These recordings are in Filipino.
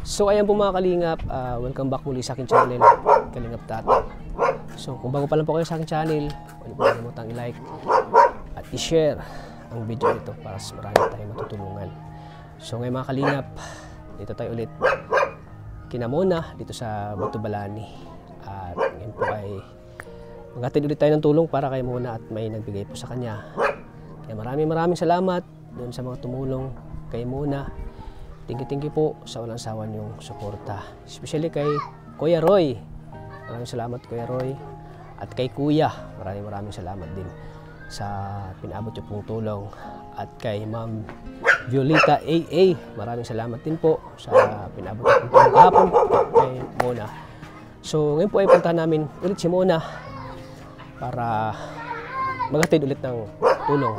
So ayan po mga kalingap, welcome back muli sa aking channel, Kalingap Tato. So kung bago pa lang po kayo sa aking channel, huwag po kalimutang i-like at i-share ang video ito para sa marami tayong matutulungan. So ngayon mga kalingap, dito tayo ulit kina Mona dito sa Batubalani. At ngayon po ay maghatid ulit tayo ng tulong para kay Mona at may nagbigay po sa kanya. Kaya maraming salamat doon sa mga tumulong kay Mona. Thank you po sa walang sawa niyong suporta. Especially kay Kuya Roy. Maraming salamat Kuya Roy. At kay Kuya, maraming salamat din sa pinabot niyo pong tulong. At kay Ma'am Violeta AA, maraming salamat din po sa pinabot niyo pong tulong kahapon kay Mona. So ngayon po ay puntahan namin ulit si Mona para maghatid ulit ng tulong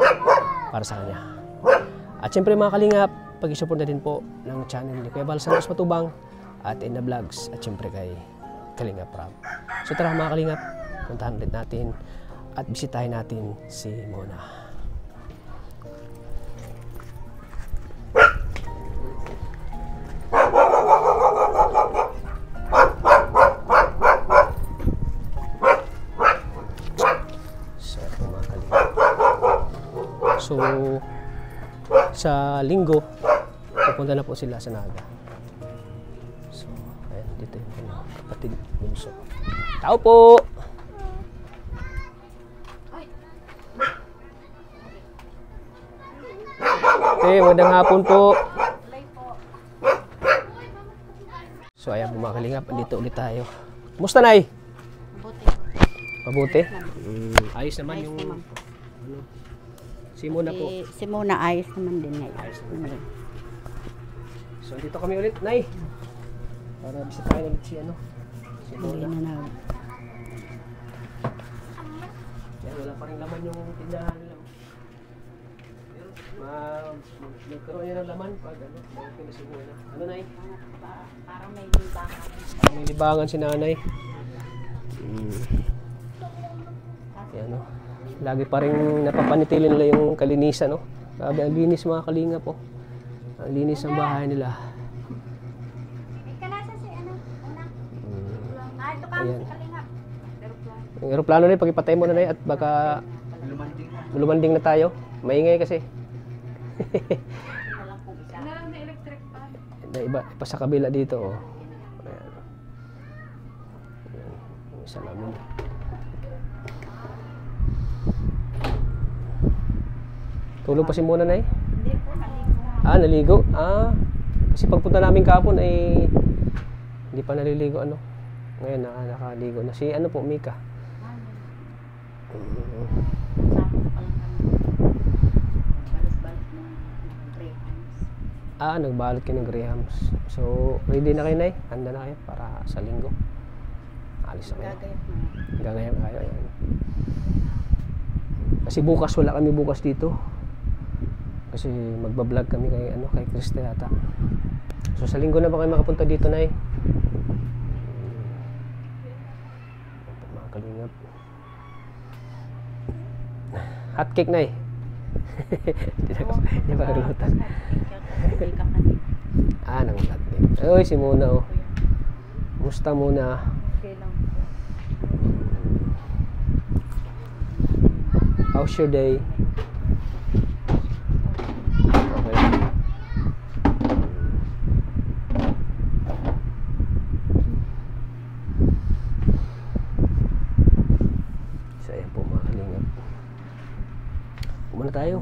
para sa kanya. At syempre mga kalingap, pag-isupport na din po ng channel ni Kuya Val Santos Matubang at Enna Vlogs at syempre kay Kalingap Rob. So tara mga kalingap, puntahan ulit natin at bisitahin natin si Mona. So mga kalingap. So sa linggo, pupunta na po sila sa Naga. So, ayan, dito yung kapatid bunso. Tao po! Magandang hapon po. So, ayan po mga kalingap, andito ulit tayo. Kumusta, Nay? Mabuti. Ayos naman yung... Ano, si Mona po. Si Mona ayos naman din ngayon. Ayos naman. So, dito kami ulit, Nay. Para bisitahin ulit si ano. Si Mona. Yan, wala pa rin laman yung tindahan nila. Nagkaroon yan ng laman pag ano, magpila si Mona. Ano, Nay? Parang may libangan. Parang may libangan si Nanay. Yan, no. Lagi pa rin napapanitilin nila yung kalinisan, no? Sabi, ang linis mga kalinga po. Ang linis ng bahay nila. Ayan. Yung aeroplano na yun, pag ipatay mo na at baka lumanding na tayo. Maingay kasi. Iba sa kabila dito, oh. Ayan. Ayan. Yung isa namin. Tulog pa si Mona, Nay? Hindi po, naligo. Naligo? Kasi pagpunta namin kahapon ay hindi pa naliligo, ano. Ngayon, nakaligo na. Si ano po, Mika? Nagbalot kayo ng Grahams. So, ready na kayo, Nay? Handa na kayo para sa linggo. Alis na kayo. Gagayang kayo. Ayan. Kasi bukas, wala kami bukas dito. Kasi magbablog kami kay Krista yata. So sa linggo na ba kayo makapunta dito, Nay? Mga kalingap. Hot cake, Nay. Hindi ba naglutan? Nang hot cake. Uy, si Mona, oh. Musta Mona? Okay lang. How's your day? Kumana tayo.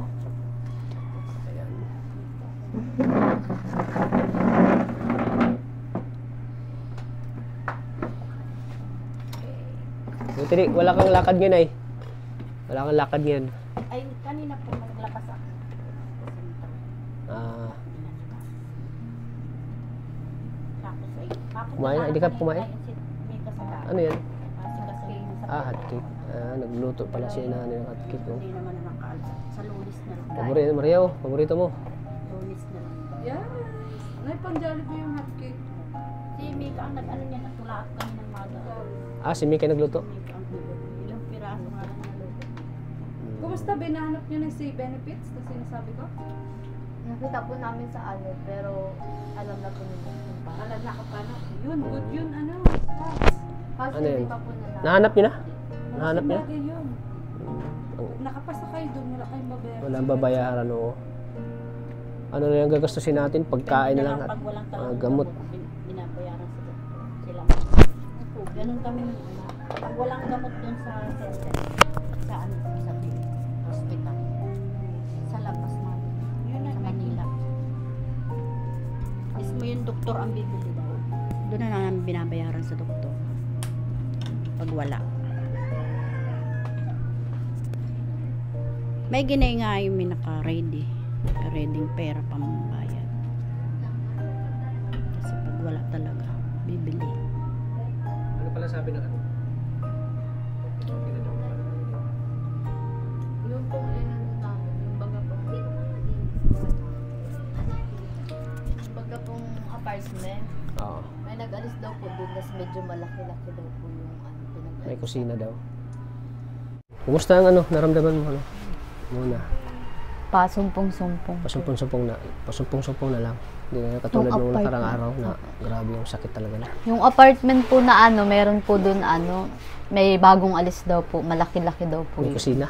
Ayan. Buti, wala kang lakad ngayon, Ay. Wala kang lakad ngayon. Ay, kanina po naglabas ako. Kumain na? Hindi ka kumain? Ano yan? Hotcake. Nagluto pala siya na ng hotcake. Oh. Hindi naman nakaalis. Sa Lulis na lang. Paborito, Maria, oh. Paborito mo? Lulis na lang. Yes. Nay, pang-Jollibee yung hotcake. Si Mika ang nag-ano niya, natulaat kami ng maga. Si Mika nagluto? Mika ang nagluto. Ilang piraso nga lang naluto. Kumusta ba? Nahanap niyo ng say benefits na sinasabi ko? Nakita po namin sa ano, pero alam na po nila kung paano. nakapano. Yun, good yun, ano. Kaso Ano yun? hindi pa po nalaman. Nahanap niyo na? Nahanap niyo? Bagay yun. Nakapasa kayo doon, wala kayong babayaran. Walang babayaran, oo. Ano na yung gagastusin natin? Pagkain na lang at Pag walang mga talagang gamot. binabayaran sila. Opo, ganun kami. Pag walang gamot dun sa center, sa ano, sa hospital, sa labas namin, sa Manila. Mismo yung doktor ang bibili daw. Doon na namin binabayaran sa doktor. Pag wala. May ginay nga yung may naka-ready. Naka-ready pera pambayad. Kasi pag wala talaga, bibili. Ano pala sabi ng ano? Yung pong namin, yung baga pong apartment, Oo. may nag-alis daw po doon, kasi medyo malaki-laki daw po yung May kusina daw. Kumusta ang ano? Naramdaman mo ano? Muna. Pasumpong-sumpong. Pasumpong-sumpong na lang. Hindi na katulad Yung nung nakarang apartment. araw na grabe yung sakit talaga na. Yung apartment po na ano, meron po dun ano, may bagong alis daw po, malaki-laki daw po May yun. kusina.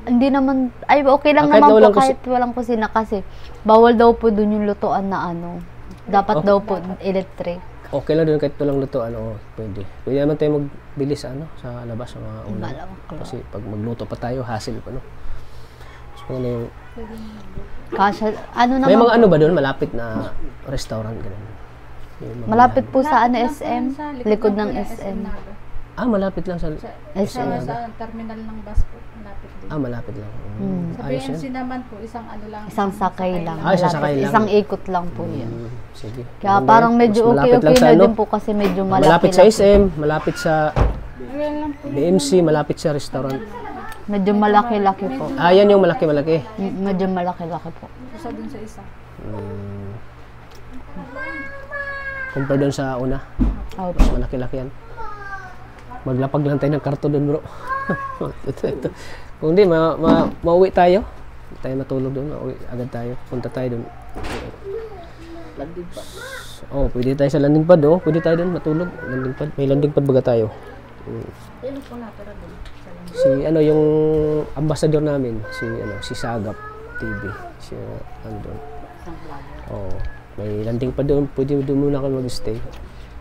Hindi naman, ay okay lang Kahit naman na po walang kahit walang kusina kasi bawal daw po dun yung lutuan na ano. Dapat Okay. daw po electric. Okay lang doon kahit walang luto, ano, pwede. Pwede naman tayo magbili sa ano, sa labas, sa mga ulam. Kasi pag magluto pa tayo, hassle pa, no? So, ano yung, Kasi ano naman may mga po, ano ba doon, malapit na restaurant, ganun. Yung mga- malapit po sa ano Lapit lang po SM, yun sa likod lang ng po SM. Naga. malapit lang sa, Sa, SM. sa terminal ng bus po, malapit din. malapit lang. Sa Ayos PNC yan. naman po, isang ano lang. Isang sakay lang. Isang sakay lang. Isang ikot lang po yun. Sige. Kaya Maganda parang yun. medyo Mas malapit okay lang sa na ano, din po kasi medyo malaki malapit sa lang. SM, malapit sa Ayan lang po. BMC, malapit sa restaurant. Medyo malaki-laki po. Yan yung malaki-malaki. Medyo malaki-laki po. Isa dun sa isa. Compare doon sa una. Opo. Mas malaki-laki yan. Maglapag lang tayo ng karto doon, bro. ito. Kung hindi, mauwi tayo. Hindi tayo matulog doon. Mauwi agad tayo. Punta tayo doon. Landing pa. Pwede tayo sa landing pad, oh. Pwede tayo doon matulog. Landing pad. May landing pad baga tayo. Sino po natira doon? Si ano yung ambassador namin, si Sagap TV. Si ano doon. Isang vlogger. May landing pad doon. Pwede doon muna kami mag-stay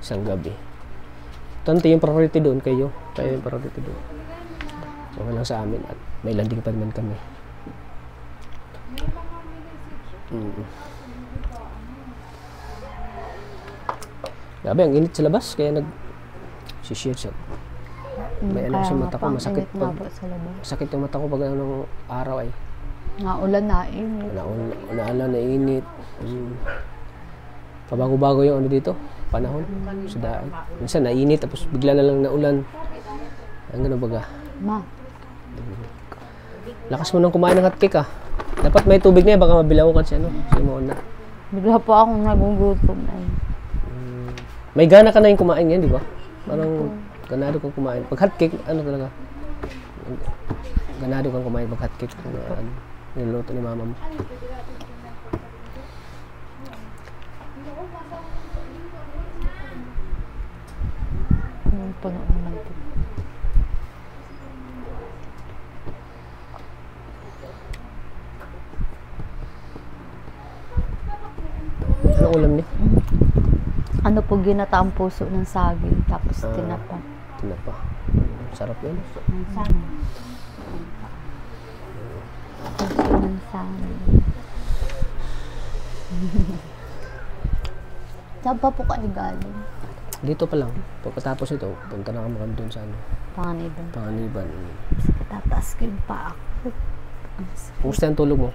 isang gabi. Tanti yung priority doon kayo. Kayo yung priority doon. Okay lang sa amin at may landing pad man kami. Grabe, ang init sa labas kaya nag-share siya. May ano Kaya sa nga mata ko, po, ang masakit init nga pag po sa labas. masakit yung mata ko pag anong araw ay Nga ulan na, init. Unaalan na init. Pabago-bago yung ano dito, panahon sa daan. Minsan nainit tapos bigla na lang naulan. Ang ganun baga. Ma, Lakas mo nang kumain ng hotcake ah. Dapat may tubig na baka mabilaw ka si ano, si Mona. bigla po akong nagugutom. Ay. May gana ka na yung kumain ngayon, di ba? Parang ganado kang kumain. Pag hotcake, ano talaga? Ganado kang kumain pag hotcake. Ano, niluluto ni mama mo. Yung puno naman po. Ano ulam niya? Ano po, ginataang puso ng saging, tapos tinapa. Tinapa. Sarap yun. Puso ng saging. Saan pa po kayo galing? Dito pa lang. Pagkatapos ito, punta na kami doon sa ano, Panganiban. Panganiban. Tataas ko yung paa ko. Kumusta yung tulog mo?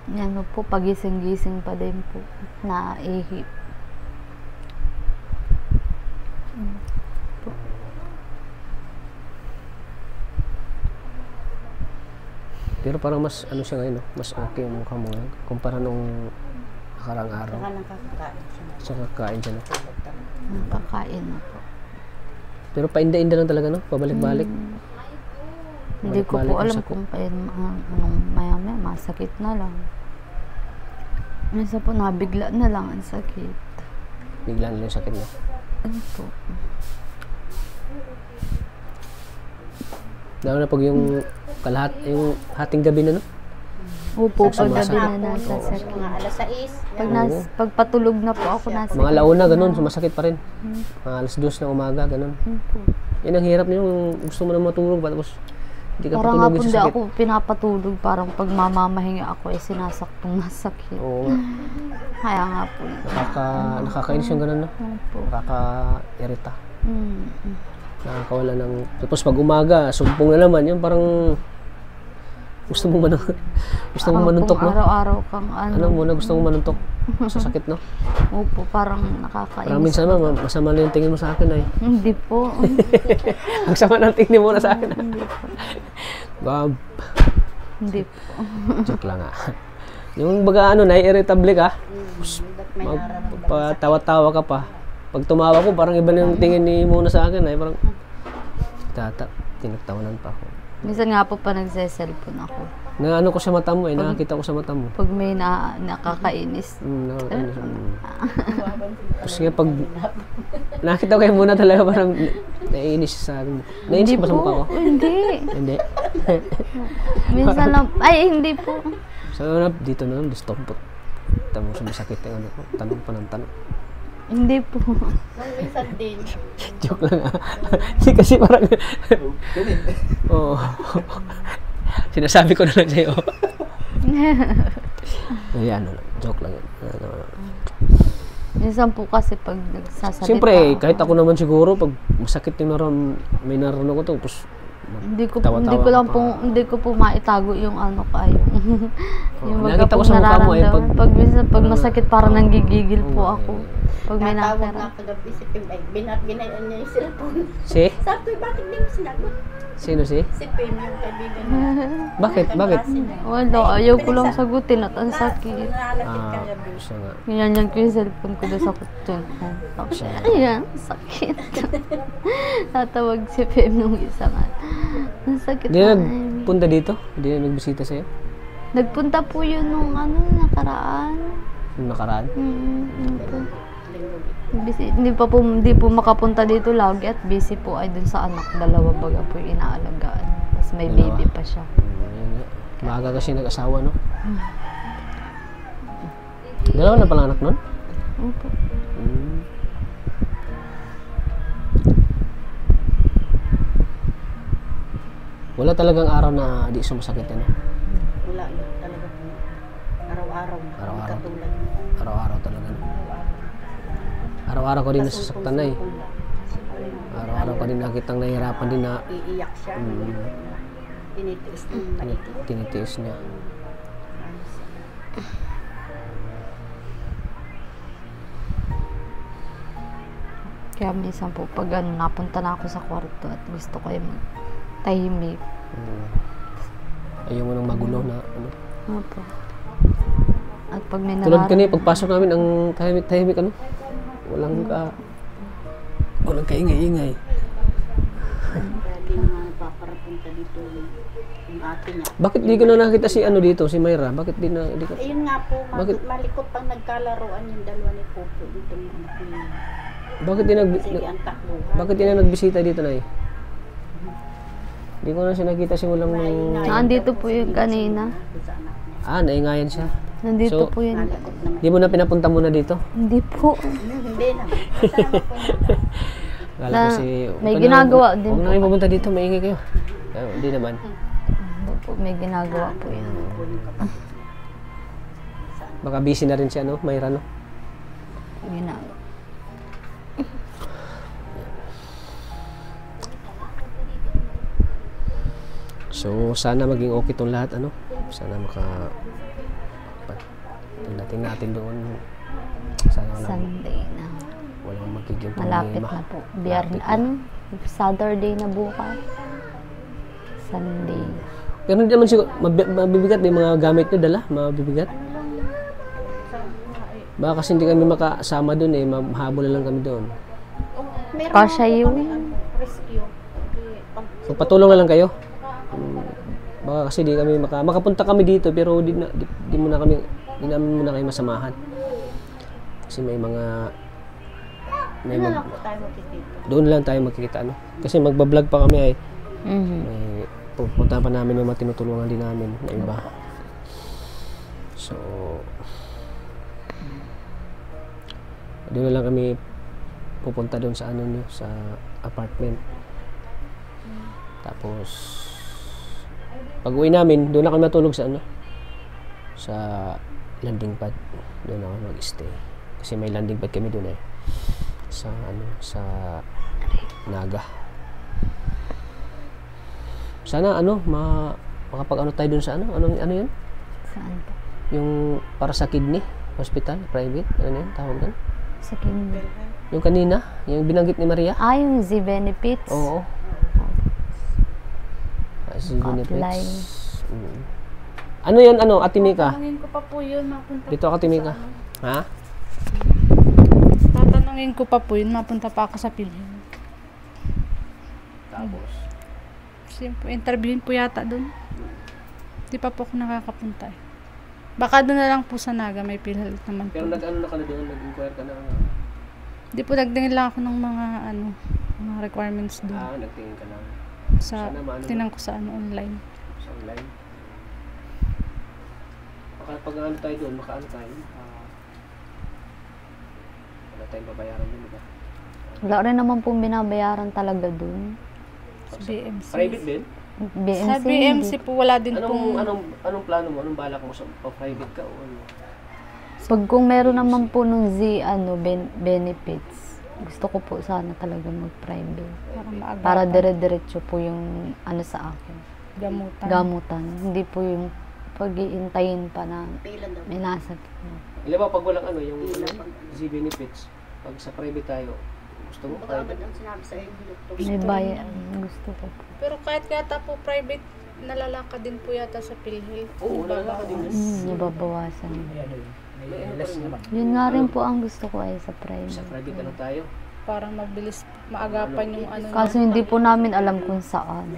Ano po, pagising-gising pa din po. Naihi. Pero parang mas ano siya ngayon, no? Mas okay yung mukha mo ngayon kumpara nung nakarang araw. Saka lang kakakain siya. Sa kakain siya, no? Nakakain na po. Pero painda-inda lang talaga, no? Pabalik-balik. Hindi ko Balik-balik po ang alam sakit. kung anong maya-maya, masakit na lang. Minsan po nabigla na lang ang sakit. Bigla na lang yung sakit na. Ano po? Lalo na pag yung yung hating gabi na, no? Opo, pag Sumasakit. gabi na nasasakit. Mga alas 6. Oo. Pag patulog na po ako nasa Mga launa, ganun, sumasakit pa rin. Mga alas 2 ng umaga, ganun. Opo. Yan ang hirap niyo, gusto mo na matulog, tapos hindi ka Parang nga po patulogin hindi sa sakit. ako pinapatulog. Parang pag mamamahinga ako sinasaktong nasakit. Oo nga, Kaya nga po. nakakainis yung ganun, no? Opo. Nakaka-irita. Mm. Nakakawala ng... Tapos pag umaga, sumpong na naman, yun parang... Gusto mo gusto mo manuntok, no? Araw-araw kang Ano muna, gusto mo manuntok sa sakit, no? Opo, parang nakakainis. Parang minsan naman, masama na yung tingin mo sa akin, ay. Hindi po. Ang sama ng tingin mo na sa akin, ay. Gab. Hindi po. Joke lang, ah. Yung baga, nai-irritable ka, Ba't may nararamdaman? patawa-tawa ka pa. Pag tumawa ko, parang iba na yung tingin ni Mona sa akin, ay. Parang, tinagtawanan pa ako. Minsan nga po pa nagse-cellphone ako. Ano ko sa mata mo, eh. Nakakita ko sa mata mo. Pag may nakakainis. Nakakainis. Tapos nga pag nakita ko kayo muna talaga parang naiinis siya sa akin. Naiinis ba sa mukha ko? Hindi. Hindi. Minsan lang. Ay, hindi po. So dito na lang, distompot. Tamo sumasakit yung ano ko. Tanong pa ng tanong. Hindi po. Nung minsan din. Joke lang, ah. Hindi kasi parang... Oo. Sinasabi ko na lang sa'yo. Ayan, joke lang yun. Minsan po kasi pag nagsasalita Siyempre, ako, kahit ako naman siguro, pag masakit yung may nararamdaman ko to, tapos tawa-tawa ka pa. hindi ko po maitago yung ano kayo. Yung nakita ko pong sa mukha mo, eh, nararamdaman. Minsan pag masakit parang nanggigigil po ako. Pag may Natawag nakakara. nga kagabi si Pim, ay ginayan niya yung cellphone. Si? Sabi ko, bakit di mo sinagot? Sino si? Si Pim, yung kaibigan niya. Bakit? Bakit? Wala, ayaw ko lang sagutin at ang sakit. Nalapit kagabi. Siya nga. Ganyan ko yung cellphone ko doon sa kutsyon ko. Tapos, ayan, sakit. Tatawag si Pem nung isa nga. Ang sakit Hindi na na. nagpunta dito? Hindi na nagbisita sa'yo? Nagpunta po yun nung nakaraan. Nung nakaraan? Yun po. Hindi po makapunta dito lagi at busy po ay dun sa anak. Dalawa baga po yung inaalagaan. Tapos may Dalawa? baby pa siya. Yun nga. Maaga kasi nag-asawa, no? Dalawa na palang anak nun? Opo. Wala talagang araw na di sumasakit, ano? Wala na talaga po. Araw-araw na. Araw-araw. Katulad. Araw-araw talaga, no? Araw-araw ko din nasasaktan na, eh. Araw-araw ko din nakitang nahihirapan din na Iiyak siya. Tinitiis ng maigi. tinitiis niya. Kaya minsan po pag napunta na ako sa kwarto at gusto ko yung tahimik. Ayaw mo nang magulo na, ano? Opo. At pag may Tulad kanina, pagpasok namin, ang tahimik-tahimik, ano? Walang kaingay-ingay. Kaya di nga napaparapunta dito yung ate niya. Bakit di ko na nakita si ano dito, si Mayra? Bakit di na, di ka... Ayun nga po, Bakit? malikot pang nagkalaruan yung dalawa ni Popo dito ng anak niya. Bakit di Sige, ang takbuhan. bakit di na nagbisita dito, Nay? Di ko na siya nakita simulang nung... Nandito po yung kanina. Sa anak niya. Naingayan siya. Nandito So, po yun. Nalakot naman. Di mo na pinapunta muna dito? Hindi po. Hindi na. Kasama po niya. Kala ko si... may ginagawa din Huwag po. na kayo pumunta dito, maingay kayo. Hindi naman. Hindi po, may ginagawa po yan. Baka busy na rin siya, no? Mayra, no? Ginagawa. So, sana maging okay tong lahat, ano? Sana pagdating natin doon, sana Sunday na. walang magiging Malapit problema. na po. Biyernes, Saturday na bukas. Sunday. Pero hindi naman siguro, mabibigat, may mga gamit nyo dala, mabibigat. Baka kasi hindi kami makasama doon, eh, mahabol na lang kami doon. Meron Kasya naman yun. kami ang rescue. So, patulong na lang kayo. Baka kasi di kami makapunta kami dito, pero di mo na kami Hindi namin muna kayo masamahan. Kasi may mga Ano lang po tayo makikita. doon lang tayo magkikita ano. Kasi magba-vlog pa kami ay Mhm. may pupunta pa namin yung mga tinutulungan din namin na iba. So doon na lang kami pupunta doon sa ano nyo, sa apartment. Tapos pag uwi namin, doon na kami matulog sa ano, sa landing pad. Doon ako mag-stay. Kasi may landing pad kami doon eh. Sa ano, sa Naga. Sana ano, makapag ano tayo doon sa ano, ano yun? Saan po? Yung para sa kidney hospital, private, ano yun, tawag doon? Sa Kinder. Yung kanina, yung binanggit ni Maria. Yung Z benefits. Oo. Si Naka-apply. benefits. Ano yan, ano, Ate Mika? Tatanungin ko pa po yun, mapunta Dito ako, Ate Mika. Ha? Tatanungin ko pa po yun, mapunta pa ako sa PhilHealth. Tapos? Simple, interviewin po yata doon. Di pa po ako nakakapunta eh. Baka doon na lang po sa Naga, may PhilHealth naman po. Pero nag-ano na ka na doon, nag-inquire ka na. Di po, nagtingin lang ako ng mga mga requirements doon. Nagtingin ka na Sa, sana maano tinan ko sa online. sa online. Pag ano tayo doon, makaano tayo? Wala tayong babayaran doon, diba? Wala rin naman pong binabayaran talaga dun. Sa BMC. Private din? BMC. Sa BMC po, wala din pong... Anong plano mo? Anong balak mo sa private ka o ano? Pag kung meron naman po nung Z benefits, gusto ko po sana talaga mag-private. Para maagapan. Para dire-diretso po yung ano sa akin. Gamutan. Gamutan. Hindi po yung pag-iintayin pa na Pila daw. may nasa. Alam mo, pag walang ano, yung Z benefits, pag sa private tayo, gusto mo Baka agad private? ang sinabi sa inyo, doktor. May bayan. Gusto ko po. Pero kahit yata po private, nalalakad din po yata sa PhilHealth. Oo, wala ka din. Nababawasan. May ano pa rin naman. Yun nga rin po ang gusto ko ay sa Sa private. private ano tayo? Parang mabilis, maagapan yung ano. Kaso hindi po namin alam kung saan.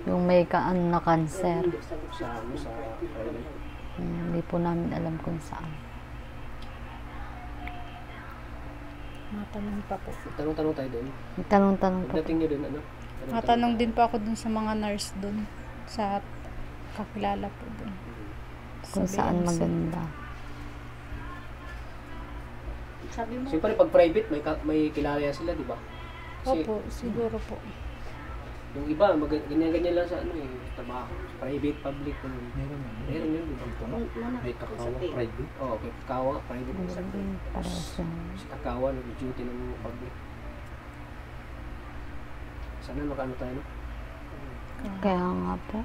Yung may na cancer. Sa ano, sa private. Hindi po namin alam kung saan. Matanong pa po. Tanong-tanong tayo doon. Tanong-tanong po. Pagdating nyo doon, ano? Matanong din pa ako dun sa mga nurse dun. Sa kakilala po dun. Kung saan BMC. maganda. Sabi mo, Siyempre, pag private, may kilala yan sila, di ba? Kasi Opo, siguro po. yung iba, ganyan-ganyan lang sa ano eh, trabaho. Private, public. Meron yun, di ba? may kakawa private. Oo, okay. Kakawa, private. Para sa... Si Kakawa, nag-duty ng public. Sana makaano tayo, no? Kaya nga po.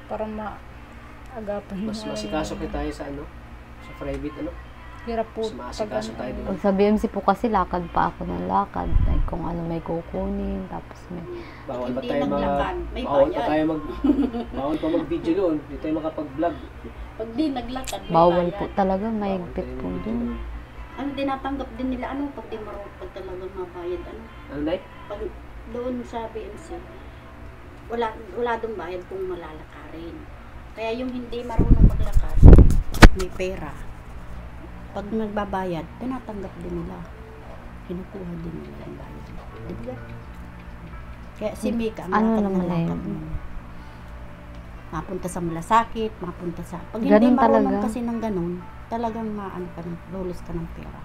Para maagapan yung Mas masikaso kayo tayo sa ano? Sa private, ano? hirap po. Mas masikaso tayo doon. Pag sa BMC po kasi lakad pa ako ng lakad. Ay, kung ano may kukunin. Tapos may... Bawal ba Hindi tayo naglakan, may bawal pa bayad. tayo bawal pa mag-video doon. Hindi tayo makapag-vlog. Pag di naglakad, may Bawal bayad. po talaga. Mahigpit po dun. Ano, tinatanggap din nila, ano, pag di marunong, pag talagang mabayad, ano. Ano, Nay? Pag doon sa BMC, wala doon bayad kung malalakarin. Kaya yung hindi marunong maglakad, may pera. Pag nagbabayad, tinatanggap din nila. Kinukuha din nila ang bayad. Diba? Kaya si Mika, ang Ano lakad naman na eh. lakad mo. Mapunta sa malasakit, mapunta sa... Pag hindi Ganun marunong talaga. kasi ng ganun, talagang maano ka ng, lulos ka ng pera.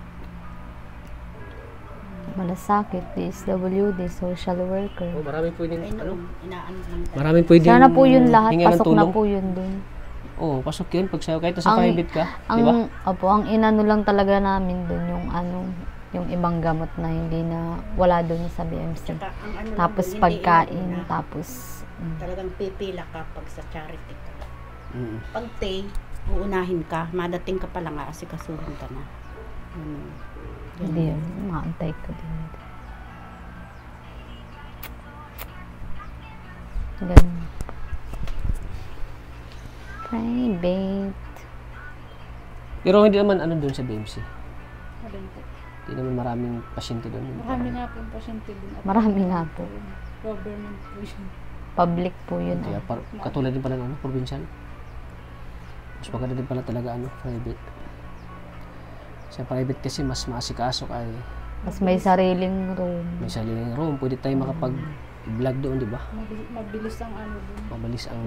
Malasakit, DSWD, social worker. Oh, maraming pwedeng, Ay ano? noon, inaano lang tayo. Maraming pwedeng Sana po yun lahat. hingan ng Pasok na tulong. po yun dun. Oo, pasok yun. Pag kahit sa Ang- private ka, di ba? Ang inano lang talaga namin dun yung ano, yung ibang gamot na hindi na wala dun sa BMC. Tsaka ang ano lang Tapos doon, hindi pagkain, inauna. tapos Talagang pipila ka pag sa charity ka. Mm. Pag tay, uunahin ka, madating ka pa lang, asikasuhin ka na. hindi yun, maantay ko din. Ganun. Private. Pero hindi naman ano doon sa BMC. Alin po. Hindi naman maraming pasyente doon. Marami nga po yung pasyente din. At Marami nga po. government po yun. Public po yun. Kaya katulad din pala ng ano, provincial. Mas maganda din pala talaga private. Sa private kasi mas maasikaso kay Mas may sariling room. may sariling room. Pwede tayo makapag-vlog doon, di ba? Mabilis ang ano dun. Mabilis ang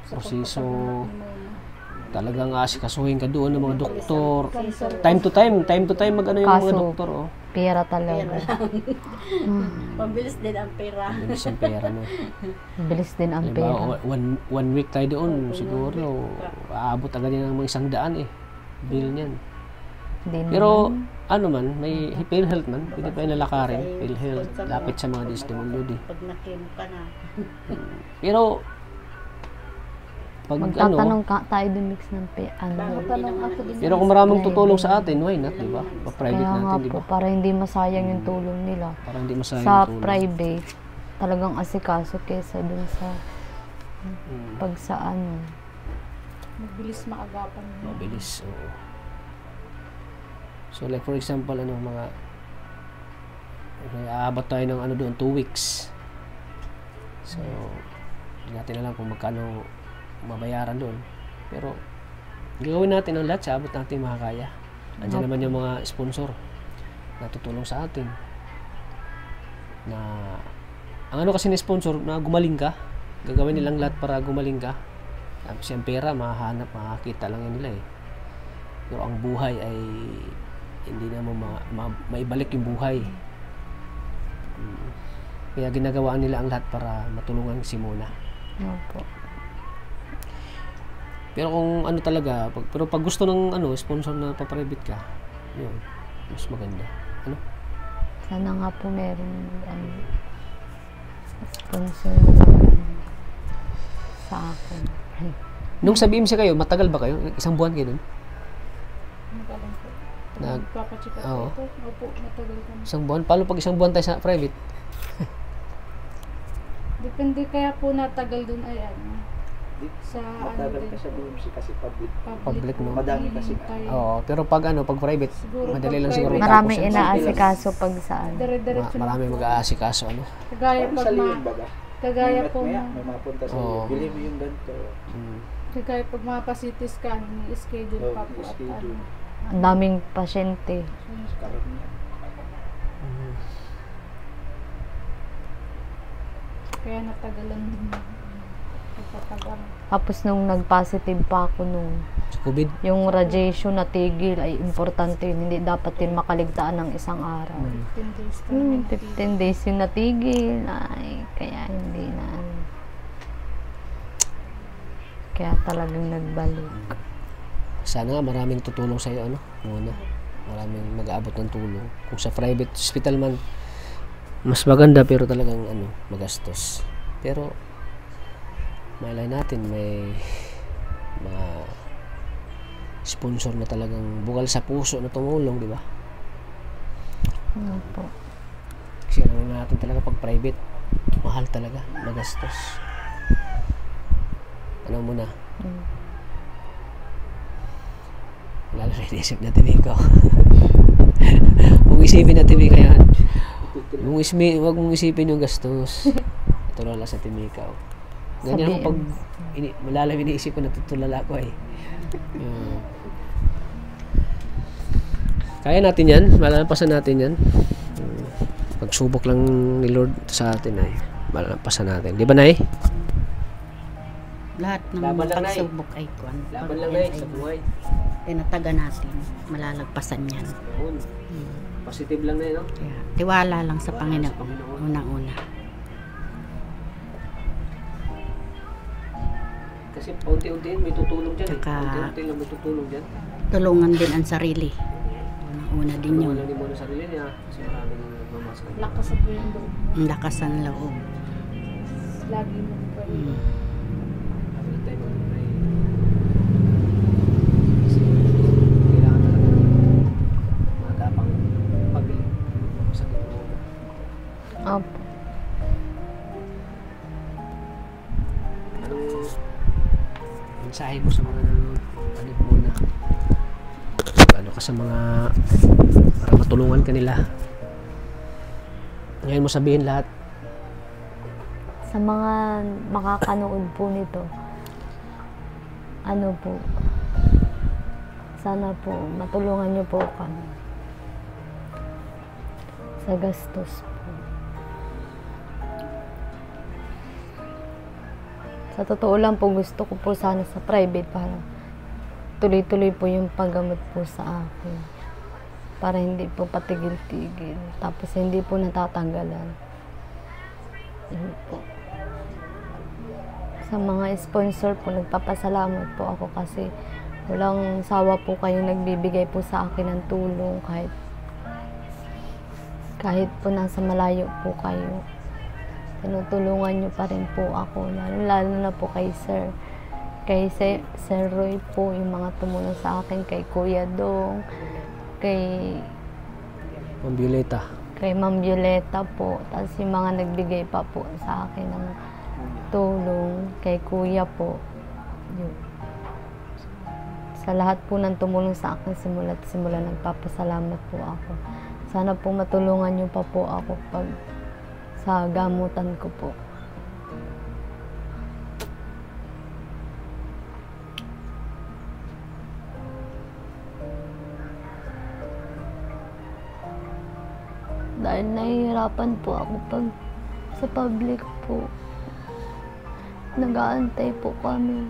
Sa proseso. pagpapagamot ni Mona. Talagang asikasuhin ka doon ng mga doktor. Time to time mag-ano yung mga Kaso, doktor, oh. Pera talaga. Mabilis din ang pera. Bilis ang pera, no? Bilis din ang pera. Diba, one week tayo doon, siguro, aabot agad yan ng mga 100 bill niyan. Hindi Pero, naman. may PhilHealth man, pwede pa yung lalakarin. PhilHealth, lapit sa mga DSWD. Pag nakimo ka na. Pero, pag Magtatanong ka tayo din mix ng Tanong ako din. pero kung maraming tutulong sa atin, why not, di ba? Pa-private Kaya nga natin, di po, ba? para hindi masayang yung tulong nila. Para hindi masayang Sa yung tulong. private, talagang asikaso kesa dun sa pag sa ano. Mabilis maagapan mo. Mabilis, oo. So like for example, mga aabot tayo ng doon, 2 weeks. So, hindi natin alam kung magkano mabayaran doon. Pero, gagawin natin ang lahat sa abot natin makakaya. Andiyan naman yung mga sponsor na tutulong sa atin. Na, ang ano kasi ni sponsor, na gumaling ka. Gagawin nilang lahat para gumaling ka. Tapos yung pera, mahahanap, makakita lang yan nila eh. Pero ang buhay ay hindi na maibalik yung buhay. Kaya ginagawaan nila ang lahat para matulungan si Mona. Opo. Pero kung ano talaga, pero pag gusto ng sponsor na pa-private ka, yun, mas maganda. Ano? Sana nga po meron sponsor na sa akin. Nung sa BMC kayo, matagal ba kayo? Isang buwan kayo dun? Magaling po. Nag- Nagpapacheck up Oo. ito. Opo, matagal kami. Isang buwan? Paano pag isang buwan tayo sa private? Depende kaya po natagal dun ay sa Matagal din ka sa po. BMC kasi public. Public, no? Madami kasi. Oo, pero pag pag private, Siguro madali pag lang siguro. private, Marami matapos yan. inaasikaso pag saan. Dire-diretso na Marami po. mag-aasikaso, Kagaya Parang pag sa liyon baga. kagaya Ingat po maya, ma- may mapunta sa Oo. iyo. Bili mo yung ganito. kagaya pag mga pa-CT scan, may schedule Oo, pa po at schedule. Ang daming pasyente. Karamihan. kaya natagalan din pagpapagamot. Tapos nung nag-positive pa ako nung Sa COVID. yung radiation na tigil ay importante yun. Hindi dapat din makaligtaan ng isang araw. 15 days kami 15 days yung natigil. Ay, kaya hindi na. Kaya talagang nagbalik. Sana nga maraming tutulong sa iyo, Mona. Maraming mag-aabot ng tulong. Kung sa private hospital man, mas maganda pero talagang magastos. Pero malay natin may mga sponsor na talagang bukal sa puso na tumulong, di ba? Ano po. Kasi alam natin talaga pag private, mahal talaga, magastos. Ano muna? Lalo na inisip natin ikaw. Kung isipin natin ikaw yan, huwag mong isipin yung gastos. Tulala sa timikaw. Ganyan ako pag malalim iniisip ko, natutulala ko eh. Kaya natin yan, malalampasan natin yan. Pagsubok lang ni Lord sa atin ay malalampasan natin. Di ba, Nay? Lahat ng Laban lang, Nay. pagsubok ay kuwan. Laban Pag lang yan Nay sa ay buhay. tinataga natin, malalagpasan yan. Positive lang Nay, no? Kaya, tiwala lang sa Panginoon. Unang-una. Kasi paunti-unti may tutulong dyan eh. Saka- Paunti-unti lang may tutulong dyan. Tulungan din ang sarili. Unang-una din Tulungan yun. lang din mo sa sarili niya. Kasi maraming nagmamas ka. Lakas sa po yung loob. Ang lakas ng loob. Lagi mo pa rin. Every time may kasi kailangan talaga ng matapang pabili sa tulong. Opo. Anong mensahe mo sa mga nanonood? Ano mo na? Ano ka sa mga para matulungan ka nila? Ngayon mo sabihin lahat. Sa mga makakanood po nito, ano po, Sana po matulungan niyo po kami sa gastos po. Sa totoo lang po, gusto ko po sana sa private para tuloy-tuloy po yung paggamot po sa akin. Para hindi po patigil-tigil. Tapos hindi po natatanggalan. Yun po. Sa mga sponsor po, nagpapasalamat po ako kasi walang sawa po kayong nagbibigay po sa akin ng tulong kahit po nasa malayo po kayo. Tinutulungan niyo pa rin po ako, lalo na po kay Sir Roy po, yung mga tumulong sa akin, kay Kuya Dong, kay Ma'am Violeta po, tapos yung mga nagbigay pa po sa akin ng tulong, kay Kuya po. Yun. Sa lahat po ng tumulong sa akin simula't simula, nagpapasalamat po ako. Sana po matulungan niyo pa po ako pag sa gamutan ko po. Dahil nahihirapan po ako pag sa public po. Nag-aantay po kami.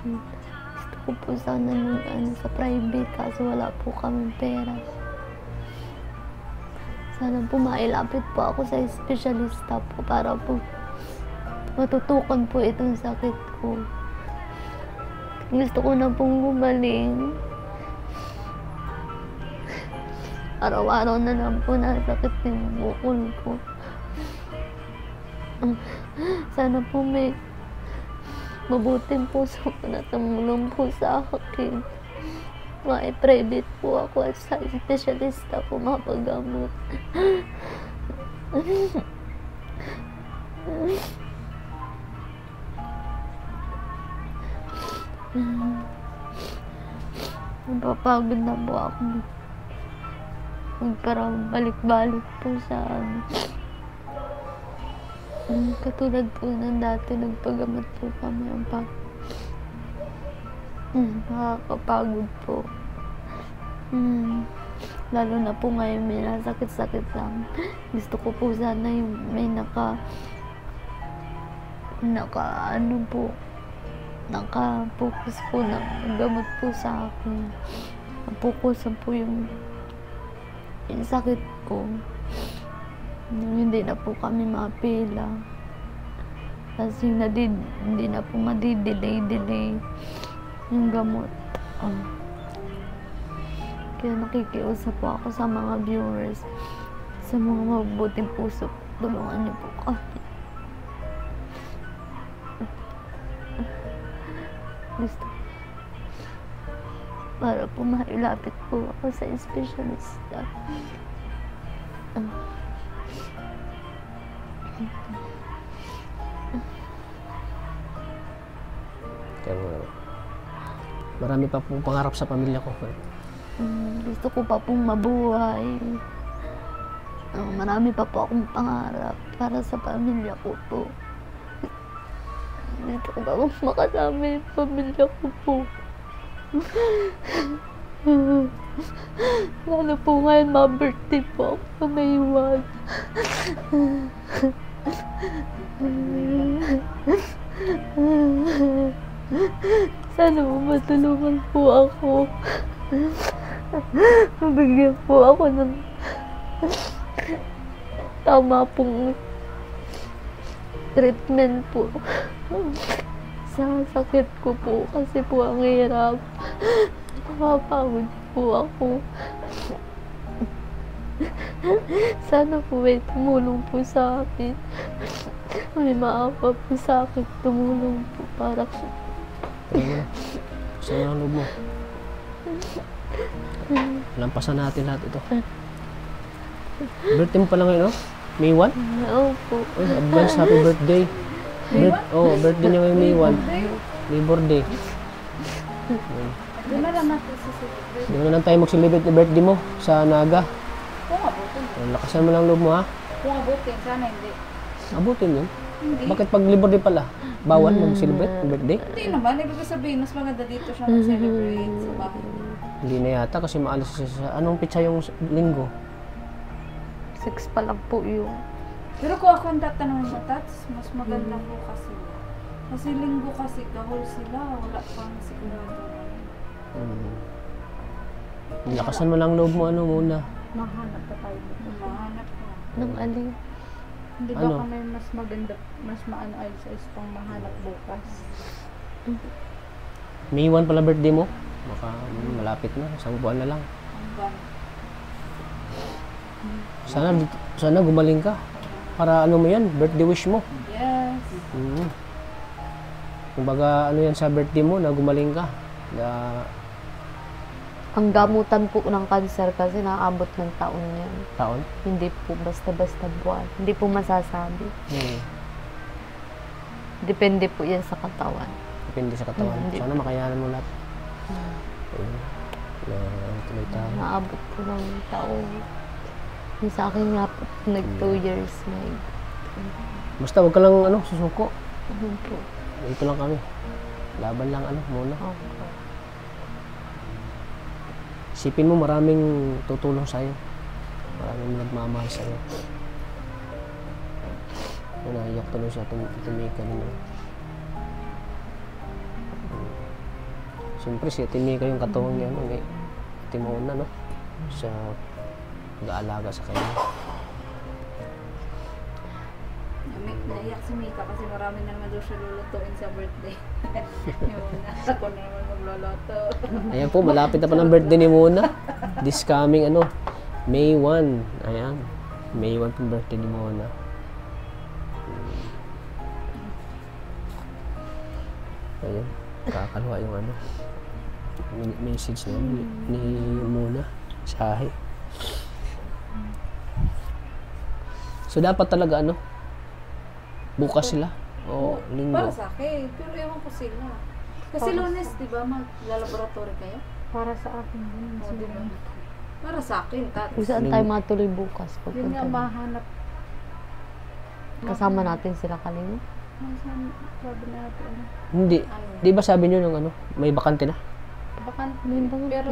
Gusto ko po sana sa private kaso wala po kami pera. Sana po mailapit po ako sa espesyalista po para po matutukan po itong sakit ko. Gusto ko na pong gumaling. Araw-araw na lang po nasakit yung bukol ko. Sana po may mabuting puso na tumulong po sa akin. Private po ako at sa espesyalista po mapagamot. Napapagod na po ako. Parang balik-balik po sa katulad po ng dati, nagpagamot po kami. Nakakapagod po. Lalo na po ngayon may nasakit-sakit lang. Gusto ko po sana yung may naka-focus po na gamot po sa akin. Napokusan po yung sakit ko. Hindi na po kami mapila. Kasi hindi na po madi-delay yung gamot. Kaya nakikiusap po ako sa mga viewers, sa mga mabuting puso, tulungan niyo po kami. Gusto para po mailapit po ako sa espesyalista. Marami pa pong pangarap sa pamilya ko. Gusto ko pa pong mabuhay. Marami pa po akong pangarap para sa pamilya ko po. Gusto ko pa pong makasama yung pamilya ko po. Lalo po ngayon, ma-birthday po ako sa May 1. Sana po matulungan po ako. Mabigyan po ako ng tama pong treatment po sa sakit ko po kasi po ang hirap. Nakapagod po ako. Sana po may tumulong po sa akin. May maawa po sa akin tumulong po para sa mga loob mo. Lampasan natin lahat ito. Birthday mo pala ngayon, no? May 1? Opo. Advance happy birthday. Birthday niya ngayon May 1. May birthday. Di mo na lang tayo mag-celebrate na birthday mo sa Naga. Kung abutin. Lakasan mo lang loob mo, ha? Kung abutin, sana hindi. Abutin yun. Hindi. Bakit pag libur din pala? Bawal mag-celebrate ng birthday? Hindi naman. Ibig sabihin, mas maganda dito siya mag-celebrate sa bahay. Hindi na yata kasi maalis siya sa... Anong pitsa yung linggo? 6 pa lang po yun. Pero kung ako ang tatanungin mo, Tats, mas maganda po kasi. Kasi linggo kasi, kahol sila. Wala pang sigurado. Lakasan mo lang loob mo ano muna. Mahanap pa tayo. Mahanap ko. Nang alin? Hindi ba Ano? kami mas maganda, mas maano ay sa pang mahanap bukas? May 1 pala birthday mo? Baka malapit na. Isang buwan na lang. Hanggang. Sana gumaling ka. Para ano mo yan, birthday wish mo. Yes. Kumbaga ano yan sa birthday mo na gumaling ka. Na, Ang gamutan po ng cancer kasi nakaabot ng taon yan. taon. Hindi po basta-basta buwan. Hindi po masasabi. Depende po yan sa katawan. Depende sa katawan. Hindi. Sana makayanan mo lahat. Ayun. Na tuloy tayo. Naabot po ng taon. Yung sa akin nga po, nag 2 years na yun. Basta wag ka lang ano, susuko. Ayun po. Ito lang kami. Laban lang ano muna. Okay. Isipin mo maraming tutulong sa'yo. Maraming nagmamahal sa'yo. Naiyak tuloy siya, tumika nila. Siyempre si Timika yung katuwang niya, no? Timona, no? Siya nag-aalaga sa kanya. Naiyak si Mika kasi marami na naman daw siya lulutuin sa birthday. Yung ako na naman magluluto. Ayan po, malapit na pa ng birthday ni Mona. This coming, ano, May 1. Ayan. May 1 pong birthday ni Mona. Ayan. Kakaluwa yung ano. Message na ni Mona. Sahi. So, dapat talaga, ano, bukas sila. O, linggo. Para sa akin, pero ewan ko sila. Kasi Lunes, di ba, mag-laboratory kayo? Para sa akin din. O, di ba? Para sa akin, Tats. Kung saan tayo matuloy bukas? Yun nga, Pagpunta. mahanap. Kasama natin sila Kalinga. Sabi natin, ano. Hindi. Di ba sabi nyo nung ano, may bakante na? Baka, pero,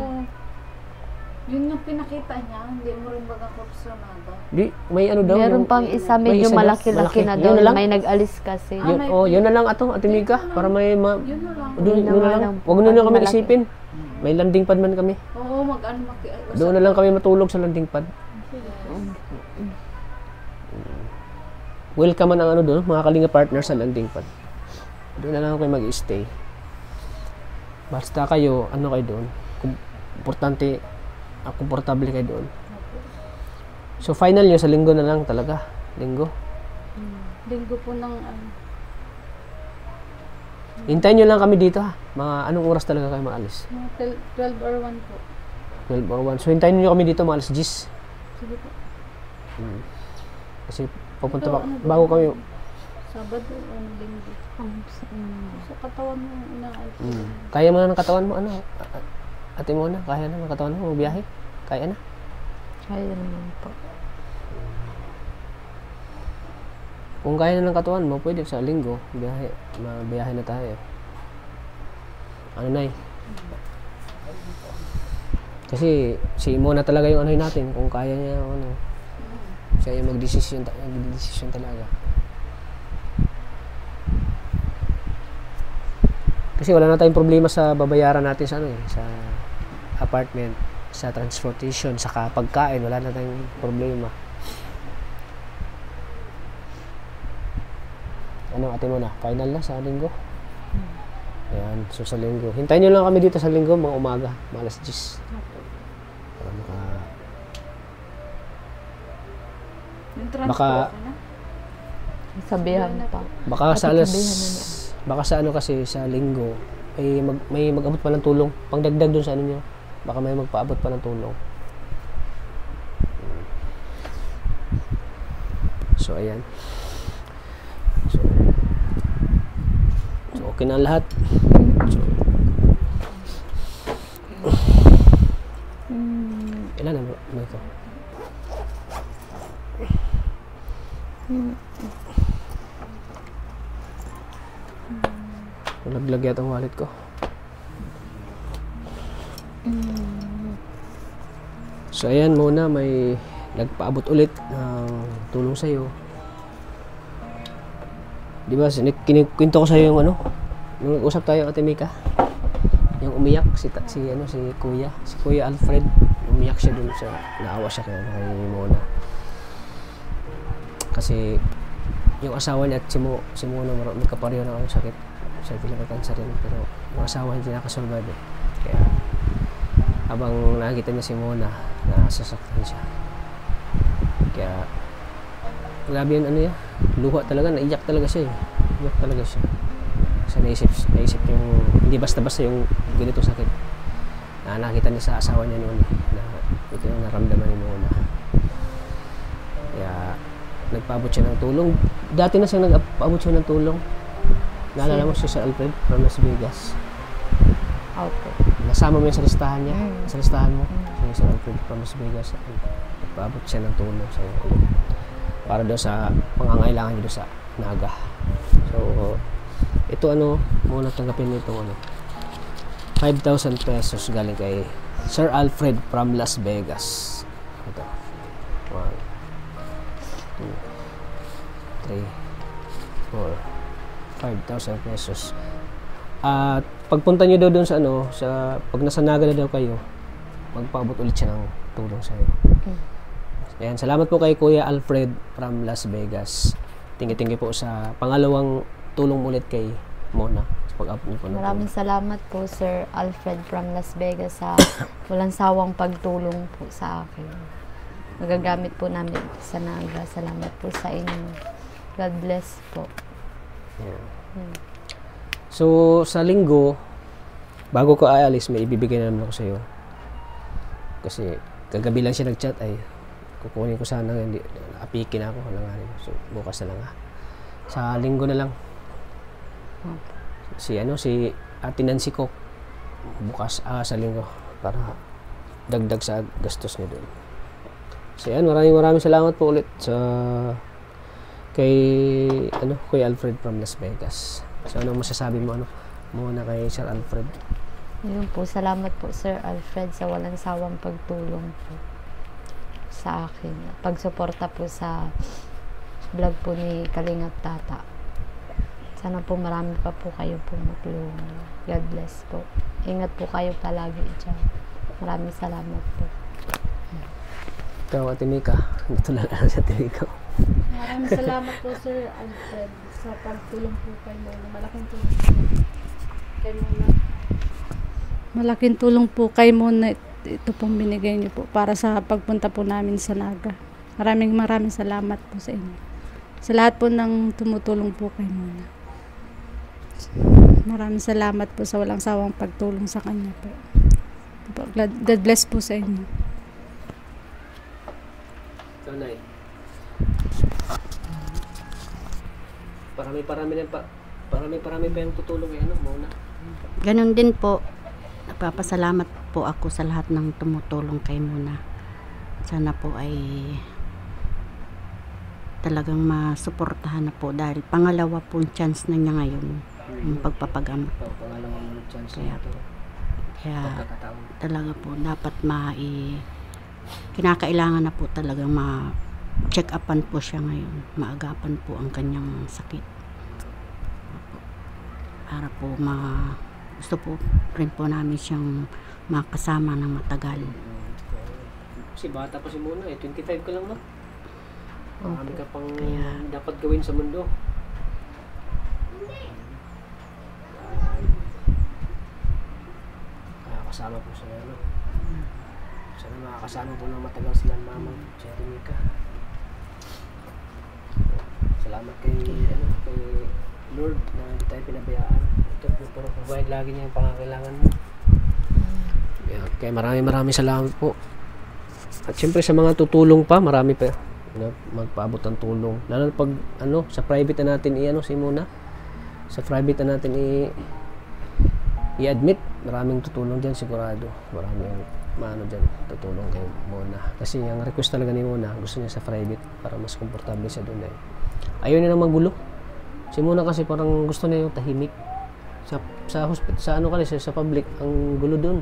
yun yung pinakita niya, hindi mo rin baga kursunada. Di, may ano daw. Meron yung- pang isa, may medyo isa daw, malaki-laki na malaki. daw. Yun na lang? May nag-alis kasi. Yun, yun na lang ato, Ate Mika, para may Yun na lang. doon Yun na na nga lang. lang. Huwag na lang kami Malaki. isipin. May landing pad man kami. Oo, Doon na lang kami matulog sa landing pad. Welcome man ang ano doon, mga Kalinga partner sa landing pad. Doon na lang kayo mag-stay. Basta kayo, ano kayo doon, importante, komportable kayo doon. So final nyo, sa linggo na lang talaga. Linggo. Linggo po ng, ano, Hintayin nyo lang kami dito ha. Mga anong oras talaga kayo maalis? mga 12 or 1 po. 12 or 1. So hintayin nyo kami dito maalis 10. Sige po. Kasi pupunta bago kami. Sabado o linggo. Sa katawan mo, Kaya mo na ng katawan mo, ano? Ate mo na, kaya na ng katawan mo, biyahe? Kaya na? Kaya naman po. Kung kaya na ng katawan mo, pwede sa linggo, biyahe. Mabiyahe na tayo. Ano na eh. Kasi si Imo na talaga yung ano natin, kung kaya niya, ano. Siya yung magdesisyon talaga. Kasi wala na tayong problema sa babayaran natin sa ano eh, sa apartment, sa transportation, sa pagkain, wala na tayong problema. Ano, ate mo na, final na sa linggo. Ayan, so sa linggo. Hintayin nyo lang kami dito sa linggo, mga umaga, mga alas 10. Para maka... yung transport Baka- na. Sabihan pa. Baka sa alas... Baka sa ano kasi, sa linggo, may mag-abot pa ng tulong. Pangdagdag dun sa ano nyo. Baka may magpaabot pa ng tulong. So, ayan. So okay na ang lahat. So, ilan na ba ito? nalaglag yata ang wallet ko. So ayan muna, may nagpaabot ulit ng tulong sa'yo. Di ba, kinikwento ko sa'yo yung ano, nung nag-usap tayo, Ate Mika, yung umiyak, si Kuya Alfred, umiyak siya dun sa, naawa siya kay Mona. Kasi, yung asawa niya at si Mona, magkapareho na ang sakit. Siya talaga cancer rin, pero yung asawa niya nakasurvive. Kaya, habang nakikita niya si Mona, nasasaktan siya. Kaya, grabe yun, luha talaga, naiyak talaga siya eh. Iyak talaga siya. Kasi naisip yung, hindi basta-basta yung ganitong sakit. Nakita niya sa asawa niya noon na ito yung naramdaman ni Mona. Kaya, nagpaabot siya ng tulong. Dati na siya nagpaabot siya ng tulong. Naalala mo si Sir Alfred from Las Vegas? Opo. Nasama mo yung sa listahan niya? Sa listahan mo? Si Sir Alfred from Las Vegas. Nagpaabot siya ng tulong sa iyo. Para daw sa pangangailangan niyo sa Naga. So, ito muna tanggapin mo itong 5,000 pesos galing kay Sir Alfred from Las Vegas. Ito. 1, 2, 3, 4, 5,000 pesos. At pagpunta nyo daw doon sa pag nasa Naga na daw kayo, magpaabot ulit siya ng tulong sa iyo. Ayan, salamat po kay Kuya Alfred from Las Vegas. Tingi-tingi po sa pangalawang tulong ulit kay Mona. Maraming salamat po Sir Alfred from Las Vegas sa walang sawang pagtulong po sa akin. Magagamit po namin sa Naga. Salamat po sa inyo. God bless po. Yeah. So, sa linggo, bago ko aalis, may ibibigay na naman ako sa iyo. Kasi, kagabi lang siya nag-chat, ay, kukunin ko sana, hindi, apikin ako, halanganin. So, bukas na lang sa linggo na lang. Si Ate Nancy Cook, bukas, sa linggo, para dagdag sa gastos niya doon. So, yan, maraming salamat po ulit sa kay Kuya Alfred from Las Vegas. So, anong masasabi mo muna kay Sir Alfred? Yun po, salamat po Sir Alfred sa walang sawang pagtulong po sa akin. Pagsuporta po sa vlog po ni Kalingap Tata. Sana po marami pa po kayo po matulungan. God bless po. Ingat po kayo palagi dyan. Maraming salamat po. Ikaw, Ate Mika. Natulala na si Ate Mika. Maraming salamat po Sir Alfred sa pagtulong po kay Mona. Malaking tulong po kay Mona. Malaking tulong po kay Mona. Ito pong binigay niyo po para sa pagpunta po namin sa Naga. Maraming salamat po sa inyo. Sa lahat po ng tumutulong po kay Mona. Maraming salamat po sa walang sawang pagtulong sa kanya po. God bless po sa inyo. So, Nay. Parami pa yung tutulong kay Mona. Ganon din po. Nagpapasalamat po ako sa lahat ng tumutulong kay Mona. Sana po ay talagang masuportahan na po dahil pangalawa pong chance na niya ngayon yung pagpapagamot. Pangalawang chance Kaya na ito. Kaya talaga po dapat kinakailangan na po talagang ma-check upan po siya ngayon. Maagapan po ang kanyang sakit. Para po gusto po rin po namin siyang makasama ng matagal. Kasi bata pa si Mona 25 ka lang na. Marami ka pang Kaya dapat gawin sa mundo. Kasama po sa sana makakasama po ng matagal sila ng mama si Ate Mika. Salamat kay Lord na hindi tayo pinabayaan. Ito po provide lagi niya yung pangangailangan mo. Kaya maraming salamat po. At syempre sa mga tutulong pa, marami pa magpaabot ng tulong. Lalo pag sa private na natin si Mona. Sa private na natin i-admit, maraming tutulong diyan sigurado. Maraming diyan tutulong kay Mona. Kasi yung request talaga ni Mona, gusto niya sa private para mas komportable siya doon ayaw niya nang magulo. Si Mona kasi parang gusto niya yung tahimik. sa ano kasi sa public ang gulo doon.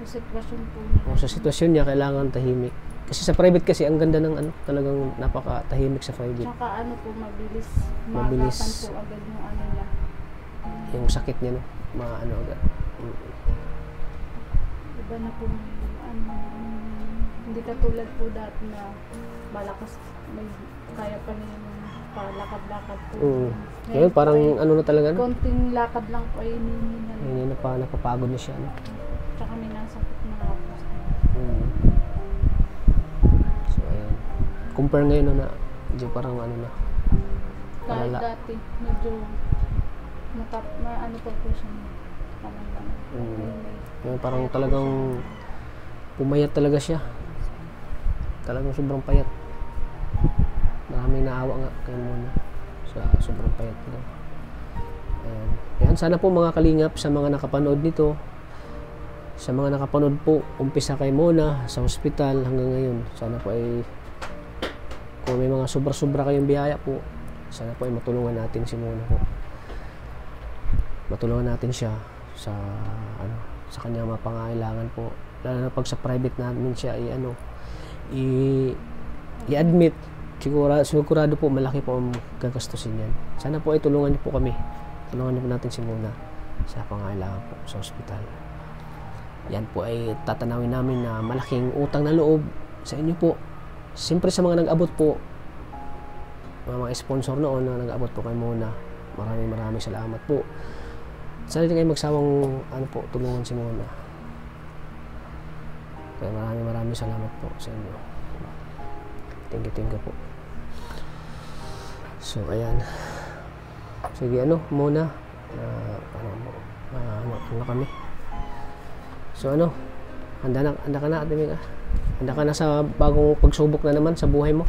Sa sitwasyon po niya. O sa sitwasyon niya kailangan tahimik. Kasi sa private kasi ang ganda ng ano, talagang napaka-tahimik sa private. Tsaka ano po, mabilis. Mabilis. Maagapan po agad yung ano niya. Yung sakit niya no, ano agad. Iba na po ano, hindi katulad po dati na malakas, may kaya pa niya yung palakad-lakad po. Ngayon parang po, ano na talaga no. konting lakad lang po ay hindi na. Ngayon napapagod na siya no. Tsaka may nasakit na nga po. So ayan. Compare ngayon no, na medyo parang ano na. Kahit Malala. dati, medyo ano pa po siya. Ngayon parang talagang pumayat talaga siya. Talagang sobrang payat. Maraming naawa nga kay Mona. Sobrang payat nila. Ayan. Ayan, sana po mga kalingap sa mga nakapanood nito, sa mga nakapanood po, umpisa kay Mona sa hospital hanggang ngayon. Sana po ay kung may mga sobra-sobra kayong biyaya po, sana po ay matulungan natin si Mona po. Matulungan natin siya sa ano, sa kanyang mga pangangailangan po. Lalo na pag sa private namin siya i-admit, sigurado po malaki po ang gagastusin yan. Sana po ay tulungan niyo po kami. Tulungan niyo po natin si Mona sa pangangailangan po sa ospital. Yan po ay tatanawin namin na malaking utang na loob sa inyo po. Siyempre sa mga nag-abot po, mga sponsor noon na nag-abot po kay Mona, maraming salamat po. Sana din kayo magsawang ano po, tulungan si Mona. Kaya maraming salamat po sa inyo. Thank you po. So ayan. Sige Mona, ano kami. So handa ka na Ate Mika? Handa ka na sa bagong pagsubok na naman sa buhay mo?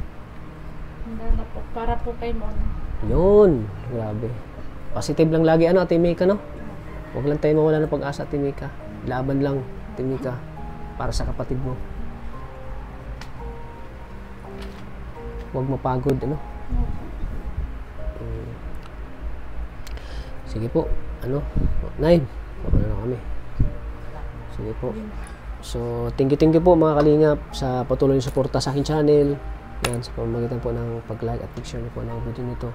Handa na po, para po kay Mona. Yun, grabe. Positive lang lagi Ate Mika no? Huwag lang tayo mawala ng pag-asa Ate Mika. Laban lang Ate Mika para sa kapatid mo. Huwag mapagod Sige po, Nay, na kami. Sige po. So, thank you po mga kalingap sa patuloy na suporta sa aking channel. Yan, sa pamamagitan po ng pag-like at picture niyo po ng video nito.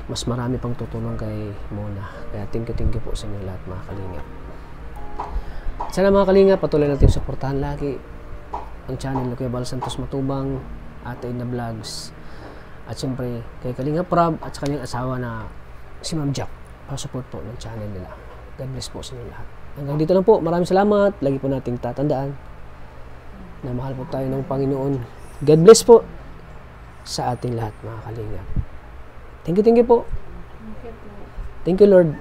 Mas marami pang tutulong kay Mona. Kaya thank you po sa inyo lahat mga kalingap. Sana mga kalingap, patuloy natin suportahan lagi ang channel ni Kuya Bal Santos Matubang, Ate Edna Vlogs, at siyempre kay Kalingap Rab at sa kanyang asawa na si Ma'am Jack, pa-support po ng channel nila. God bless po sa inyo lahat. Hanggang dito lang po, maraming salamat. Lagi po nating tatandaan na mahal po tayo ng Panginoon. God bless po sa ating lahat mga kalingap. Thank you po. Thank you Lord.